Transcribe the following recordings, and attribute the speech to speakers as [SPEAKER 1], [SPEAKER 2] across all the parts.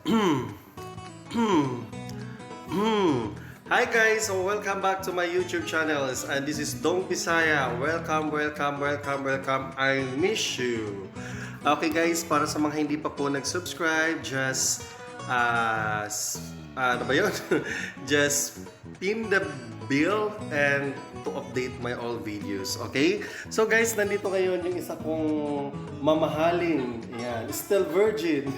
[SPEAKER 1] Hi guys, so welcome back to my YouTube channels, and this is Dong Bisaya. Welcome. I miss you. Okay guys, para sa mga hindi pa po nag-subscribe, just ano ba yun? Just pin the bell and to update my all videos. Okay? So guys, nandito ngayon yung isa kong mamahaling. Yan, still virgin.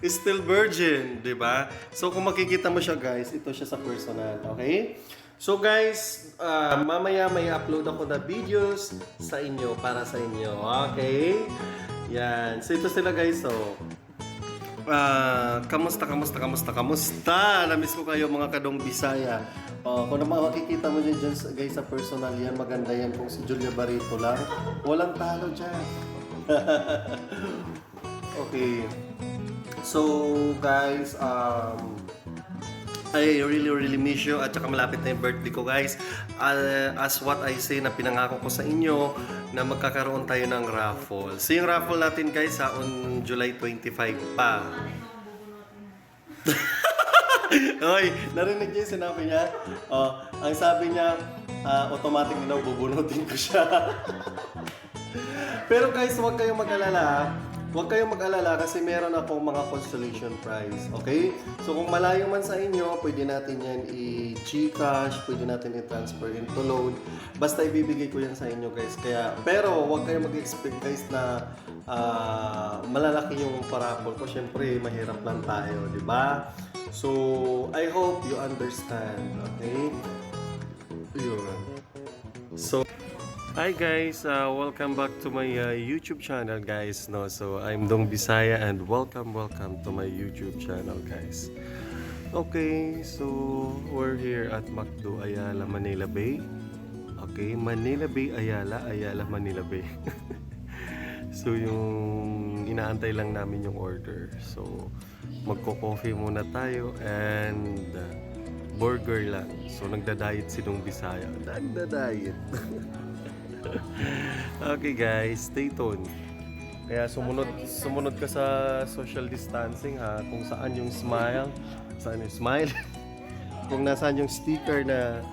[SPEAKER 1] Still virgin, di ba? So kung makikita mo siya guys, ito siya sa personal. Okay? So guys, mamaya may upload ako na videos sa inyo, para sa inyo. Okay? Yan. So ito sila guys. So, kamusta? Namiss ko kayo mga kadong Bisaya. Kung naman makikita mo dyan guys sa personal yan, maganda yan kung si Julia Barito lang. Walang talo dyan. Okay. So guys, I really miss you, at saka malapit na yung birthday ko guys. As what I say, na pinangako ko sa inyo na magkakaroon tayo ng raffle. So yung raffle natin guys on July 25 pa. Hoy, narinig niyo yung sinabi niya? Ang sabi niya, automatic din daw bubunutin ko siya. Pero guys, huwag kayong mag-alala. Huwag kayong mag-alala kasi meron akong mga consolation prize. Okay? So kung malayo man sa inyo, pwede natin yan i-Gcash, pwede natin i-transfer into loan. Basta ibibigay ko yan sa inyo guys. Pero huwag kayong mag-expect guys na malalaki yung parapol ko. Siyempre, mahirap lang tayo, di ba? So, I hope you understand. Okay? Yun. So, hi guys, welcome back to my YouTube channel guys. So I'm Dong Bisaya and welcome to my YouTube channel guys. Okay, so we're here at McDo Ayala, Manila Bay. Okay, Manila Bay, Ayala, Manila Bay. So yung inaantay lang namin yung order. So magko-coffee muna tayo and burger lang. So nagda-diet si Dong Bisaya. Nagda-diet. Okay guys, stay tuned. Kaya sumunod ka sa social distancing ha, kung saan yung smile, kung nasaan yung sticker na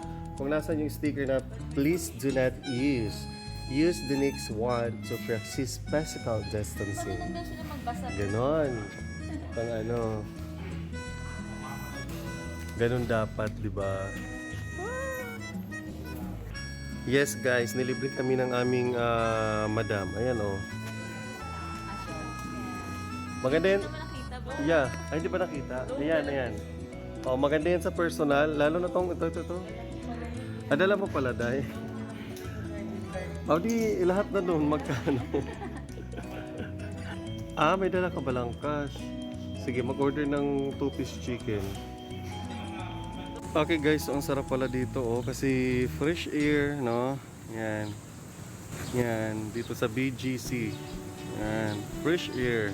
[SPEAKER 1] please do not use the next one to practice physical distancing. Ganon. Ganon dapat, di ba? Yes guys, nilibre kami ng aming madam. Ayan oh. Maganda yan. Yeah, ay hindi pa nakita. Ayan. Oh, maganda yan sa personal, lalo na tong ito. Adala mo pala dai. Oh, di lahat na doon magkano. May dala ka ba lang cash? Sige, mag-order ng 2-piece chicken. Okay guys, ang sarap pala dito kasi fresh air, no? Yan, dito sa BGC. Yan, fresh air.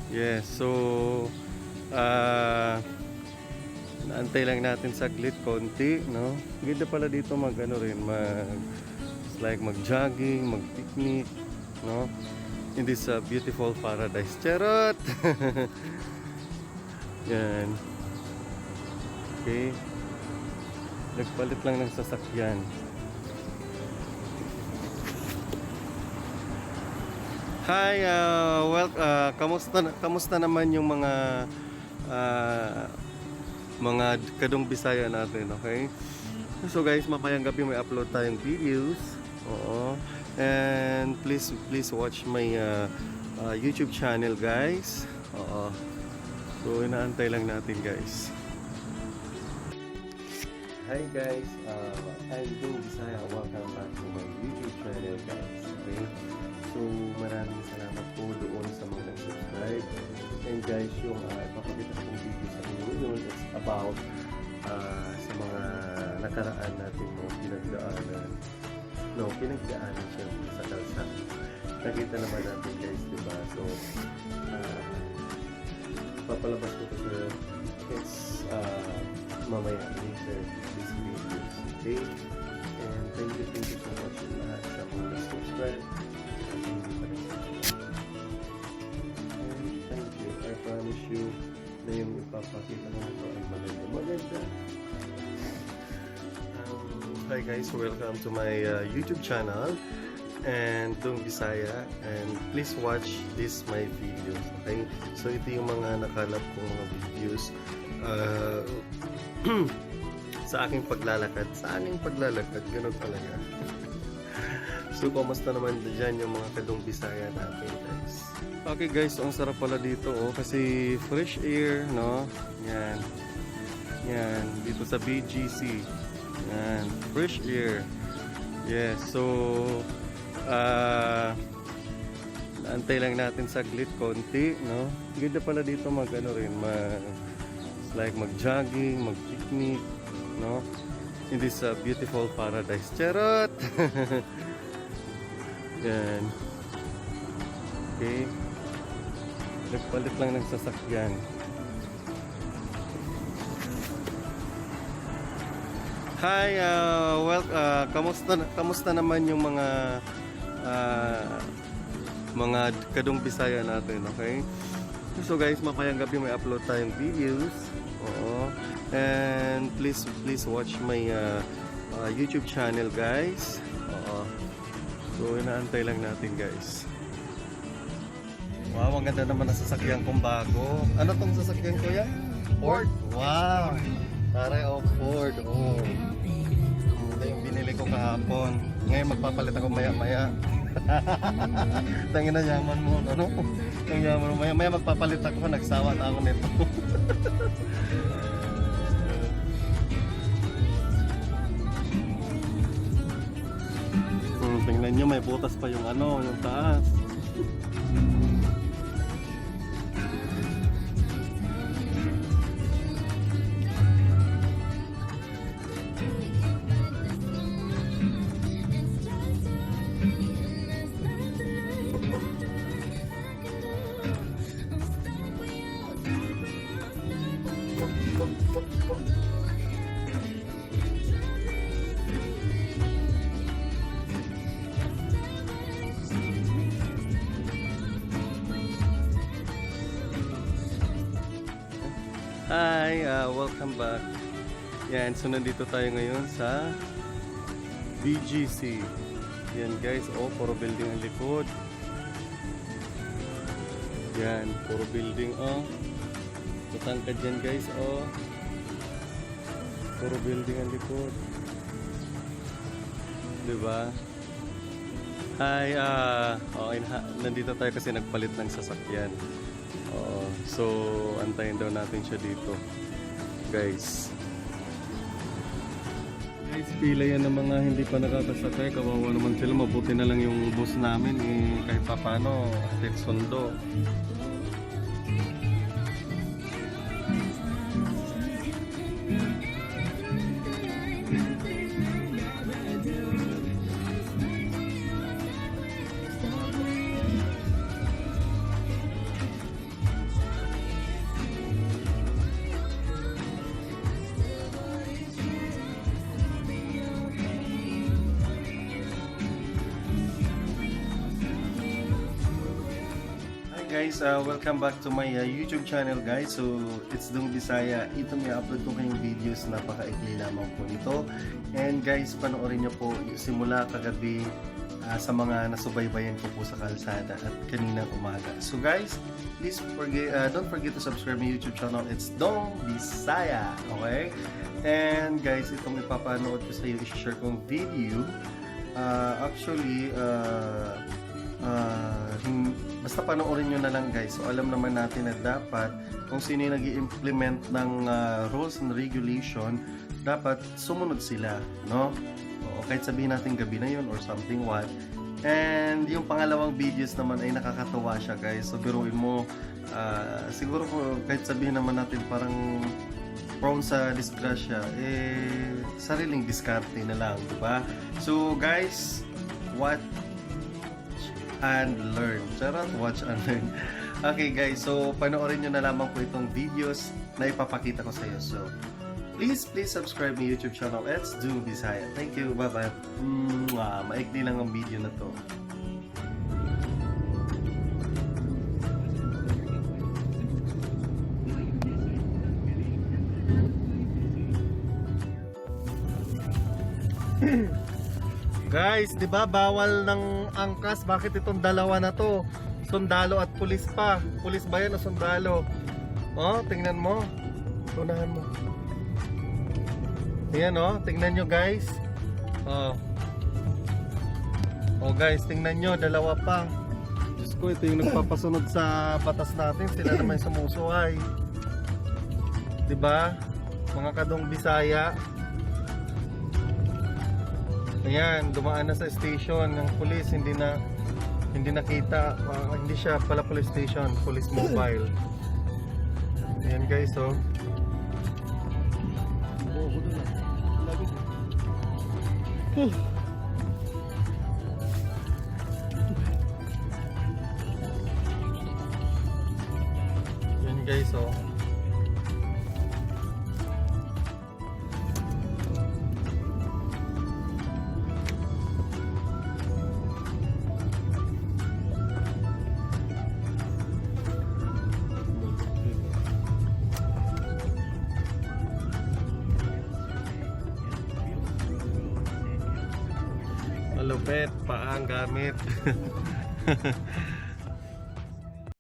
[SPEAKER 1] Yes, so naantay lang natin saglit konti, no? Ganda pala dito mag-jogging, mag-picnic, no? In this beautiful paradise. Charot. Yan. Okay. Nagpalit lang ng sasakyan. Hi, kamusta naman yung mga kadong Bisaya natin, okay? So guys, mamayang gabi may upload tayong videos. Oo. And please watch my YouTube channel, guys. Oo. So inaantay lang natin, guys. Hi guys, I'm Dong Bisaya. Welcome back to my YouTube channel guys. Okay? So maraming salamat po doon sa mga nag-subscribe. And guys, yung ipapakita kong video sa inyo yun, it's about sa mga nakaraan natin pinagdaanan siya sa kalsada. Nakita naman natin guys, diba? So papalabas ko ito sa mamaya later this video. Okay? And thank you so much lahat sa mga subscribe. And promise you na yung ipapakita ko nito ay maganda. Hi guys, welcome to my YouTube channel and Dung Bisaya, and please watch this my videos, okay? So ito yung mga nakalap kong mga videos sa aking paglalakad, ganun talaga. So kumusta naman dyan yung mga kadung Bisaya natin, guys? Okay guys, so ang sarap pala dito kasi fresh air, no? Yan dito sa BGC. Yan, fresh air. Yes, so naantay lang natin saglit konti, no? Ganda pala dito mag-jogging, mag-picnic, no? In this beautiful paradise. Charot! Yan. Okay. Nagpalit lang ng sasakyan. Hi, kamusta naman yung mga kadung Bisaya natin, okay? So guys, mamayang gabi may upload tayong videos. Oo. And please watch my YouTube channel, guys. Oo. So inaantay lang natin, guys. Wow, ang ganda naman ang sasakyan kong bago. Ano tong sasakyan ko yan? Ford? Wow! Taray of Ford. Oh. Ito yung binili ko kahapon. Ngayon magpapalit ako maya-maya. Tangin na yaman mo, ano? Ang yaman mo. Maya-maya magpapalit ako. Nagsawa na ako nito. Tingnan nyo, may butas pa yung yung taas. Hi, welcome back. Yan, so nandito tayo ngayon sa BGC. Yan guys, puro building ang likod. Yan, puro building, Tutangkad dyan guys, puro building ang likod. Diba? Hi, nandito tayo kasi nagpalit ng sasakyan. So antayin daw natin siya dito, guys. Pila yan ng mga hindi pa nakakasakay. Kawawa naman sila. Mabuti na lang yung bus namin kahit papano hatid sundo. Guys, welcome back to my YouTube channel, guys. So it's Dung Bisaya. Ito may upload ko kayong videos, napaka-ikli lamang po nito. And guys, panoorin nyo po simula kagabi sa mga nasubaybayan ko po sa kalsada at kaninang umaga. So guys, please don't forget to subscribe my YouTube channel. It's Dung Bisaya, okay? And guys, itong ipapanood ko sa iyo, i-share kong video. Basta panoorin nyo na lang guys. So alam naman natin na dapat kung sino yung nag-i-implement ng rules and regulation, dapat sumunod sila, no? O kahit sabihin natin gabi na yun or something what. And yung pangalawang videos naman ay nakakatawa siya guys. So biruin mo, siguro kahit sabihin naman natin parang prone sa disgrasya, sariling diskarte na lang, diba? So guys, watch and learn. Charot, watch and learn. Okay guys, so panoorin nyo na lamang po itong videos na ipapakita ko sa iyo. So please subscribe my YouTube channel. It's Dung Bisaya. Thank you, bye bye. Maikli lang ang video na to. Guys, 'di ba bawal ng angkas? Bakit itong dalawa na 'to? Sundalo at pulis pa. Pulis ba 'yan o sundalo? Oh, tingnan mo. Tunahan mo. Ayan oh, tingnan nyo guys. Oh. Oh guys, tingnan nyo, dalawa pa. Diyos ko, ito yung nagpapasunod sa batas natin. Sila naman sumusuway. 'Di ba? Mga kadong Bisaya. Ayan, dumaan na sa station ng police, hindi nakita, hindi siya pala police station, police mobile. Ayan guys, oh. Ayan guys, oh. Malupit, paang gamit.